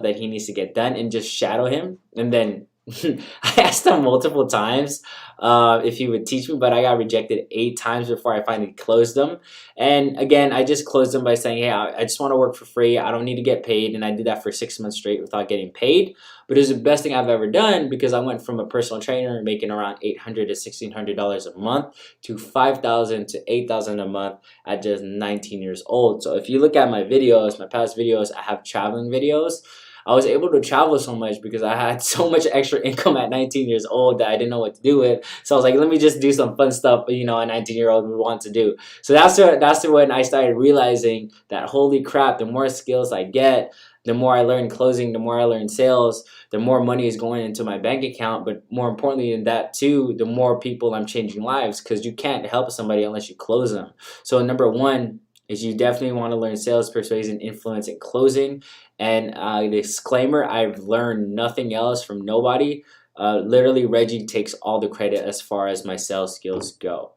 that he needs to get done and just shadow him. And then I asked him multiple times if he would teach me, but I got rejected 8 times before I finally closed them. And again, I just closed them by saying, hey, I just want to work for free. I don't need to get paid. And I did that for 6 months straight without getting paid. But it was the best thing I've ever done because I went from a personal trainer making around $800 to $1,600 a month to $5,000 to $8,000 a month at just 19 years old. So if you look at my videos, my past videos, I have traveling videos. I was able to travel so much because I had so much extra income at 19 years old that I didn't know what to do with. So I was like, let me just do some fun stuff, a 19-year-old would want to do. So that's when I started realizing that, holy crap, the more skills I get, the more I learn closing, the more I learn sales, the more money is going into my bank account. But more importantly than that too, the more people I'm changing lives, because you can't help somebody unless you close them. So number one is you definitely want to learn sales, persuasion, influence, and closing. And disclaimer, I've learned nothing else from nobody. Literally, Reggie takes all the credit as far as my sales skills go.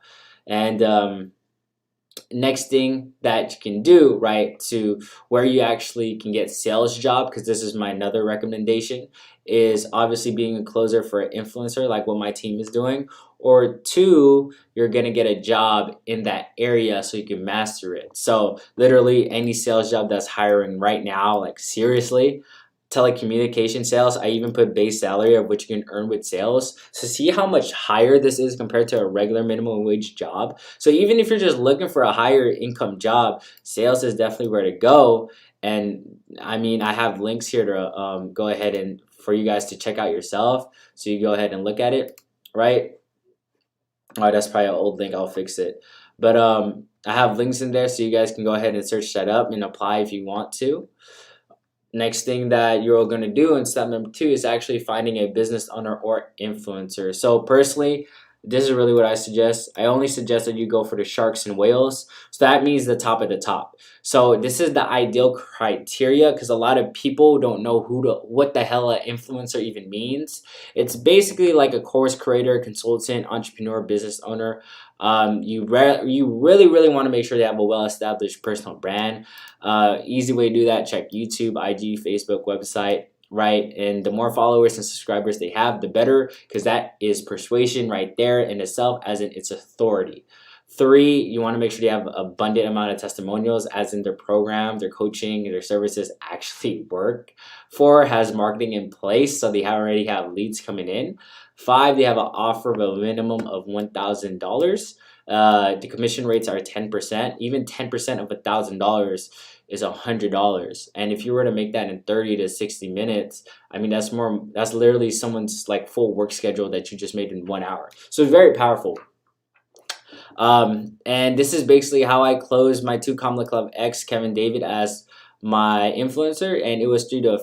And next thing that you can do, right, to where you actually can get sales job, because this is my another recommendation, is obviously being a closer for an influencer like what my team is doing. Or two, you're gonna get a job in that area so you can master it. So literally any sales job that's hiring right now, like seriously, telecommunication sales, I even put base salary of what you can earn with sales. So see how much higher this is compared to a regular minimum wage job. So even if you're just looking for a higher income job, sales is definitely where to go. And I mean, I have links here to go ahead and for you guys to check out yourself. So you go ahead and look at it, right? Oh, that's probably an old link. I'll fix it. But I have links in there so you guys can go ahead and search that up and apply if you want to. Next thing that you're going to do in step number 2 is actually finding a business owner or influencer. So personally, this is really what I suggest. I only suggest that you go for the sharks and whales. So that means the top of the top. So this is the ideal criteria because a lot of people don't know what the hell an influencer even means. It's basically like a course creator, consultant, entrepreneur, business owner. You really want to make sure they have a well-established personal brand. Easy way to do that, check YouTube, IG, Facebook, website, right? And the more followers and subscribers they have, the better, because that is persuasion right there in itself, as in its authority. 3, you want to make sure they have abundant amount of testimonials, as in their program, their coaching, their services actually work. 4, has marketing in place, so they already have leads coming in. 5, they have an offer of a minimum of $1,000. The commission rates are 10%. Even 10% of $1,000 is $100. And if you were to make that in 30 to 60 minutes, I mean, that's literally someone's like full work schedule that you just made in 1 hour. So it's very powerful. And this is basically how I closed my 2 Comma Club X Kevin David as my influencer, and it was through the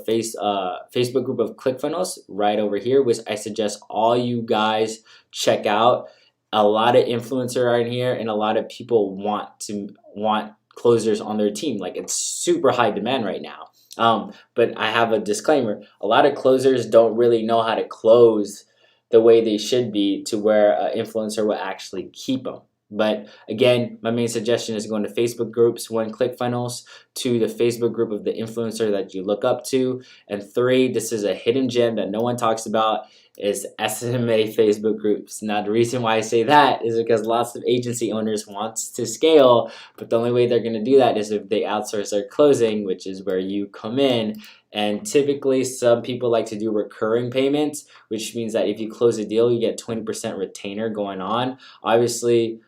Facebook group of ClickFunnels right over here, which I suggest all you guys check out. A lot of influencers are in here, and a lot of people want closers on their team. Like, it's super high demand right now. But I have a disclaimer: a lot of closers don't really know how to close the way they should be to where an influencer will actually keep them. But again, my main suggestion is going to Facebook groups, 1, ClickFunnels, 2, the Facebook group of the influencer that you look up to, and 3, this is a hidden gem that no one talks about, is SMA Facebook groups. Now, the reason why I say that is because lots of agency owners want to scale, but the only way they're going to do that is if they outsource their closing, which is where you come in. And typically, some people like to do recurring payments, which means that if you close a deal, you get 20% retainer going on. Obviously,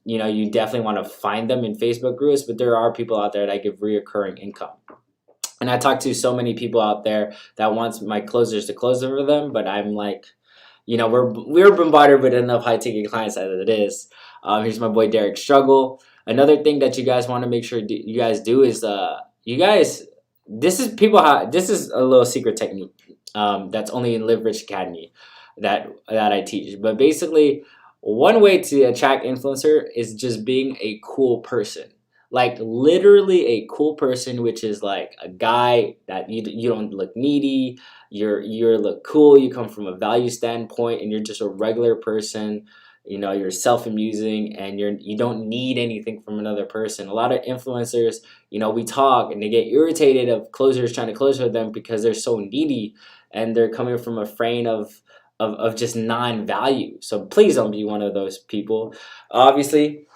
you definitely want to find them in Facebook groups, but there are people out there that give reoccurring income. And I talk to so many people out there that wants my closers to close for them, but I'm like, we're bombarded with enough high ticket clients as it is. Here's my boy Derek Struggle. Another thing that you guys want to make sure you guys do is this is a little secret technique that's only in Live Rich Academy that I teach. But basically, one way to attract influencer is just being a cool person. Like, literally a cool person, which is like a guy that you don't look needy, you look cool, you come from a value standpoint, and you're just a regular person. you're self-amusing, and you don't need anything from another person. A lot of influencers, we talk and they get irritated of closers trying to close for them because they're so needy, and they're coming from a frame of just non-value. So please don't be one of those people. Obviously,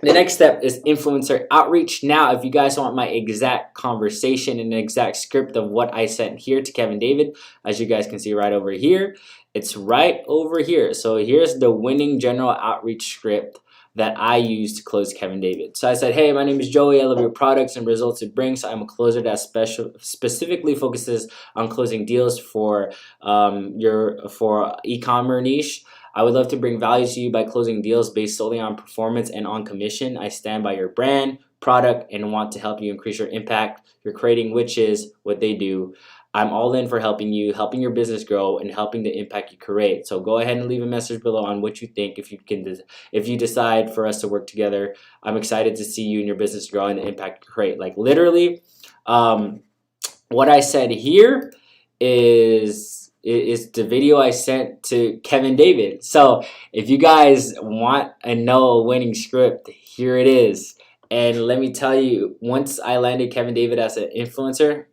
the next step is influencer outreach. Now, if you guys want my exact conversation and an exact script of what I sent here to Kevin David, as you guys can see right over here, it's right over here. So here's the winning general outreach script that I used to close Kevin David. So I said, hey, my name is Joey. I love your products and results it brings. I'm a closer that specifically focuses on closing deals for for e-commerce niche. I would love to bring value to you by closing deals based solely on performance and on commission. I stand by your brand, product, and want to help you increase your impact you're creating, which is what they do. I'm all in for helping you, helping your business grow, and helping the impact you create. So go ahead and leave a message below on what you think. If you decide for us to work together, I'm excited to see you and your business grow and the impact you create. Like literally, what I said here is the video I sent to Kevin David. So if you guys want and know a winning script, here it is. And let me tell you, once I landed Kevin David as an influencer,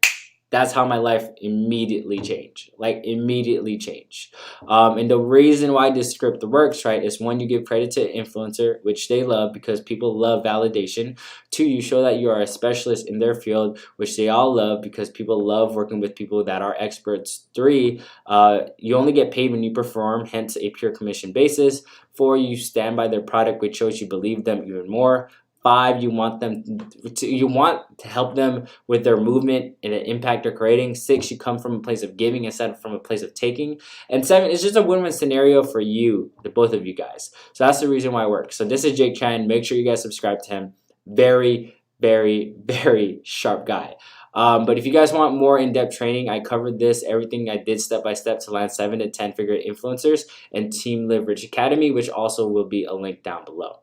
that's how my life immediately changed. Like immediately changed. And the reason why this script works, right, is one, you give credit to an influencer, which they love because people love validation. Two, you show that you are a specialist in their field, which they all love because people love working with people that are experts. Three, you only get paid when you perform, hence a pure commission basis. Four, you stand by their product, which shows you believe them even more. Five, you want to help them with their movement and the impact they're creating. Six, you come from a place of giving instead of from a place of taking. And seven, it's just a win-win scenario for you, the both of you guys. So that's the reason why it works. So this is Jake Chan. Make sure you guys subscribe to him. Very, very, very sharp guy. But if you guys want more in-depth training, I covered everything I did step by step to land 7 to 10 figure influencers and Team Leverage Academy, which also will be a link down below.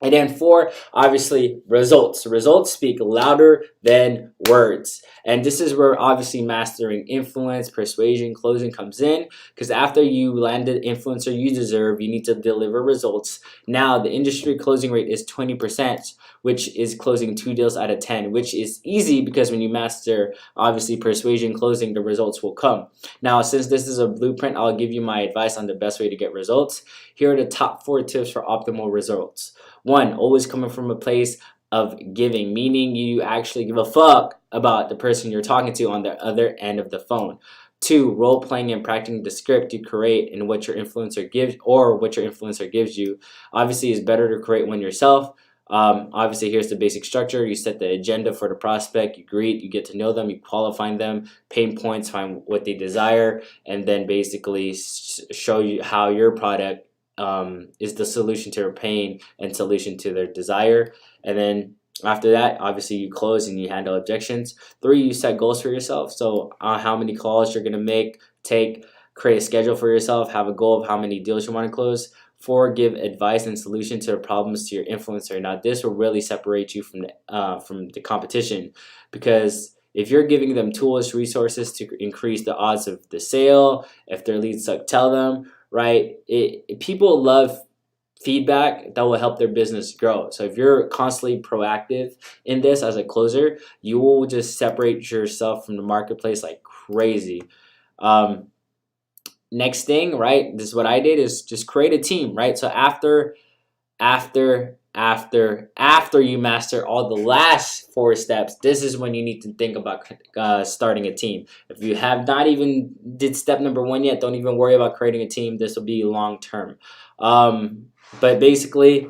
And then 4, obviously, results. Results speak louder than words. And this is where obviously mastering influence, persuasion, closing comes in. Because after you landed influencer you deserve, you need to deliver results. Now, the industry closing rate is 20%, which is closing 2 deals out of 10, which is easy because when you master, obviously, persuasion, closing, the results will come. Now, since this is a blueprint, I'll give you my advice on the best way to get results. Here are the top 4 tips for optimal results. 1, always coming from a place of giving, meaning you actually give a fuck about the person you're talking to on the other end of the phone. 2, role playing and practicing the script you create and what your influencer gives you. Obviously, it's better to create one yourself. Obviously, here's the basic structure. You set the agenda for the prospect, you greet, you get to know them, you qualify them, pain points, find what they desire, and then basically show you how your product is the solution to their pain and solution to their desire. And then after that, obviously you close and you handle objections. 3, you set goals for yourself. So how many calls you're going to create a schedule for yourself, have a goal of how many deals you want to close. 4, give advice and solution to the problems to your influencer. Now this will really separate you from the competition, because if you're giving them tools, resources to increase the odds of the sale, if their leads suck, tell them, right? People love feedback that will help their business grow. So if you're constantly proactive in this as a closer, you will just separate yourself from the marketplace like crazy. Next thing, right? This is what I did, is just create a team, right? So after you master all the last 4 steps, this is when you need to think about starting a team. If you have not even did step number 1 yet, don't even worry about creating a team. This will be long term. But basically,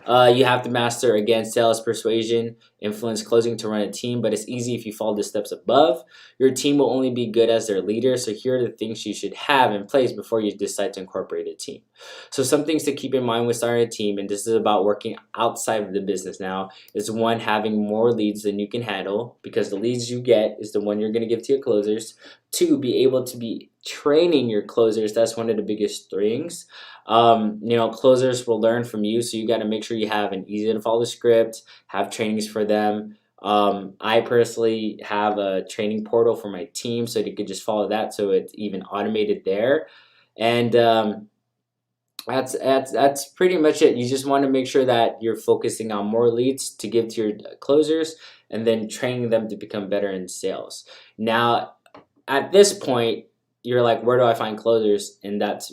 you have to master, again, sales, persuasion, influence, closing to run a team, but it's easy if you follow the steps above. Your team will only be good as their leader, so here are the things you should have in place before you decide to incorporate a team. So some things to keep in mind with starting a team, and this is about working outside of the business now, is 1, having more leads than you can handle, because the leads you get is the one you're going to give to your closers. 2, be able to be training your closers. That's one of the biggest things. Closers will learn from you, so you got to make sure you have an easy to follow script, have trainings for them. I personally have a training portal for my team, so they could just follow that, so it's even automated there. And That's pretty much it. You just want to make sure that you're focusing on more leads to give to your closers, and then training them to become better in sales. Now, at this point, you're like, where do I find closers? And that's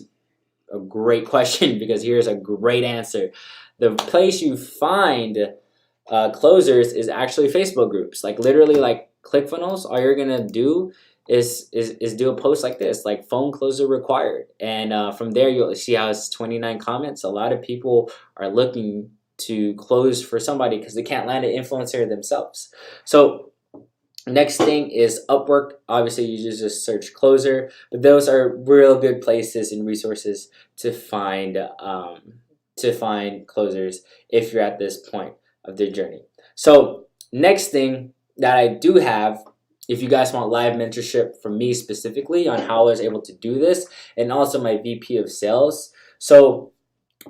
a great question, because here's a great answer. The place you find closers is actually Facebook groups. Like literally, like ClickFunnels. All you're gonna do is do a post like this, like phone closer required, and from there you'll see how it's 29 comments. A lot of people are looking to close for somebody because they can't land an influencer themselves. So next thing is Upwork. Obviously, you just search closer, but those are real good places and resources to find closers if you're at this point of their journey. So next thing that I do have, if you guys want live mentorship from me specifically on how I was able to do this, and also my VP of sales. So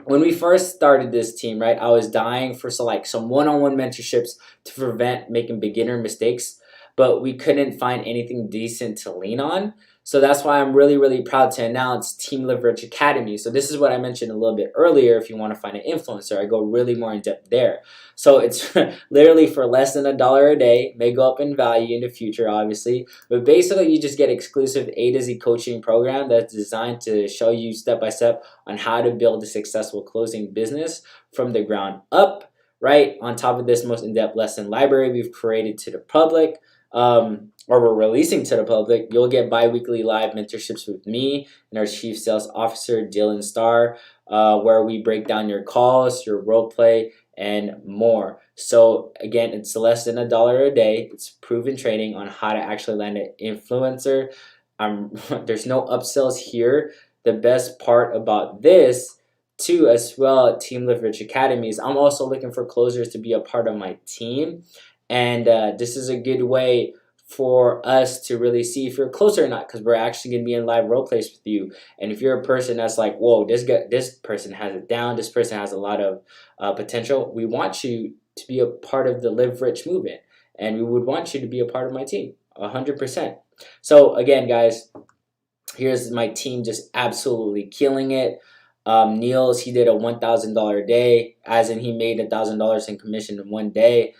when we first started this team, right, I was dying for some one-on-one mentorships to prevent making beginner mistakes, but we couldn't find anything decent to lean on. So that's why I'm really, really proud to announce Team Live Rich Academy. So this is what I mentioned a little bit earlier. If you want to find an influencer, I go really more in depth there. So it's literally for less than $1 a day. May go up in value in the future, obviously. But basically, you just get exclusive A to Z coaching program that's designed to show you step by step on how to build a successful closing business from the ground up, right? On top of this most in-depth lesson library we've created to the public, or we're releasing to the public. You'll get bi-weekly live mentorships with me and our Chief Sales Officer, Dylan Starr, where we break down your calls, your role play, and more. So again, it's less than $1 a day. It's proven training on how to actually land an influencer. There's no upsells here. The best part about this too, as well, at Team Live Rich Academy, is I'm also looking for closers to be a part of my team. And this is a good way for us to really see if you're closer or not, because we're actually going to be in live role plays with you. And if you're a person that's like, whoa, this person has it down, this person has a lot of potential, we want you to be a part of the Live Rich movement, and we would want you to be a part of my team 100%. So again, guys, here's my team just absolutely killing it. Niels, he did a $1,000 a day, as in he made $1,000 in commission in one day.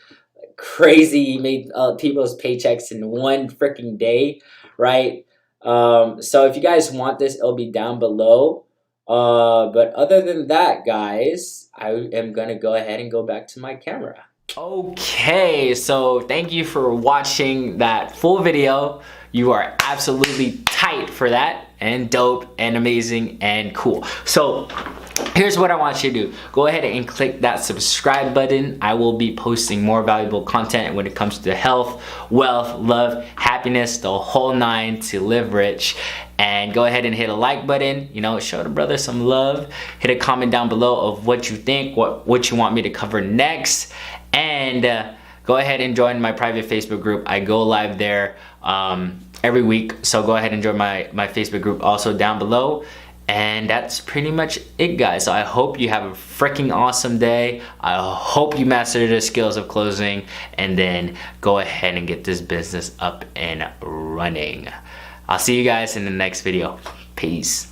Crazy. He made people's paychecks in one freaking day, right? So if you guys want this, it'll be down below. But other than that, guys, I am gonna go ahead and go back to my camera. Okay, so thank you for watching that full video. You are absolutely tight for that, and dope and amazing and cool. So here's what I want you to do. Go ahead and click that subscribe button. I will be posting more valuable content when it comes to health, wealth, love, happiness, the whole nine to live rich. And go ahead and hit a like button, show the brother some love. Hit a comment down below of what you think, what you want me to cover next. And go ahead and join my private Facebook group. I go live there every week. So go ahead and join my Facebook group also down below. And that's pretty much it, guys. So I hope you have a freaking awesome day. I hope you master the skills of closing, and then go ahead and get this business up and running. I'll see you guys in the next video. Peace.